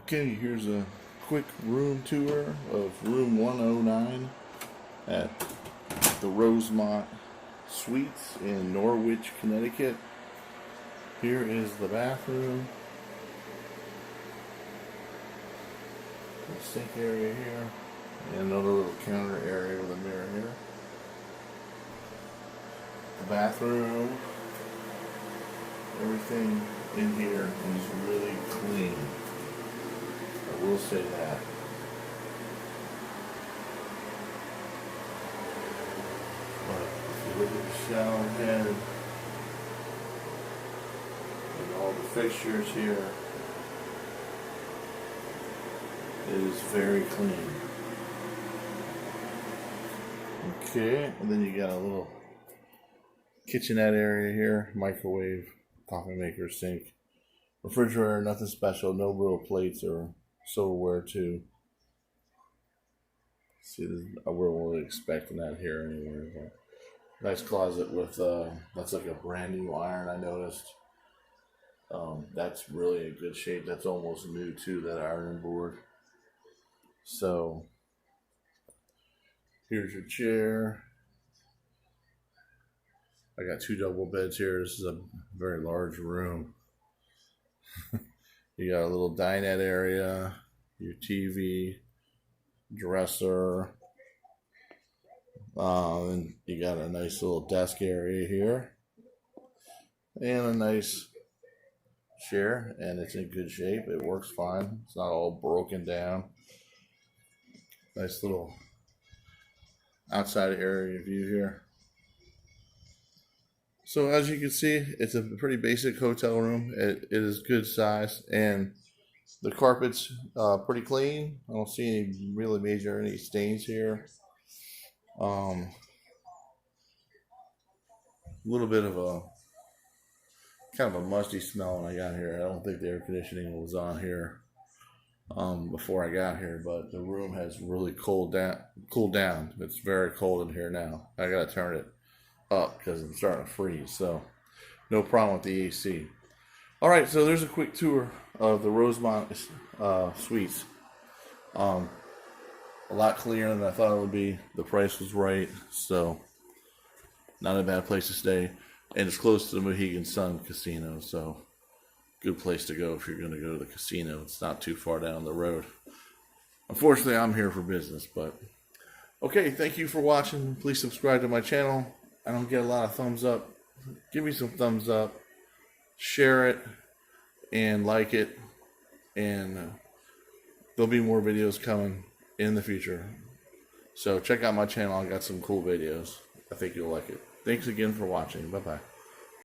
Okay, here's a quick room tour of room 109 at the Rosemont Suites in Norwich, Connecticut. Here is the bathroom, the sink area here, and another little counter area with a mirror here. The bathroom, everything in here is really clean. I will say that. But if you look at the shower head and all the fixtures here, it is very clean. Okay, and then you got a little kitchenette area here, microwave, coffee maker, sink, refrigerator, nothing special, no real plates or silverware too. See, I wouldn't really expecting that here anywhere. But nice closet with that's like a brand new iron. I noticed. That's really in good shape. That's almost new too. That ironing board. So here's your chair. I got two double beds here. This is a very large room. You got a little dinette area, your TV, dresser, and you got a nice little desk area here, and a nice chair, and it's in good shape. It works fine. It's not all broken down. Nice little outside area view here. So as you can see, it's a pretty basic hotel room. It is good size, and the carpet's pretty clean. I don't see any really any stains here. A little bit of a kind of a musty smell when I got here. I don't think the air conditioning was on here before I got here, but the room has really cooled down. It's very cold in here now. I gotta turn it up because I'm starting to freeze. So no problem with the AC. All right, so there's a quick tour of the Rosemont Suites. A lot cleaner than I thought it would be. The price was right, so not a bad place to stay. And it's close to the Mohegan Sun Casino, so good place to go if you're going to go to the casino. It's not too far down the road. Unfortunately, I'm here for business, but okay, thank you for watching. Please subscribe to my channel. I don't get a lot of thumbs up. Give me some thumbs up. Share it and like it, and there'll be more videos coming in the future. So check out my channel. I got some cool videos. I think you'll like it. Thanks again for watching. Bye bye.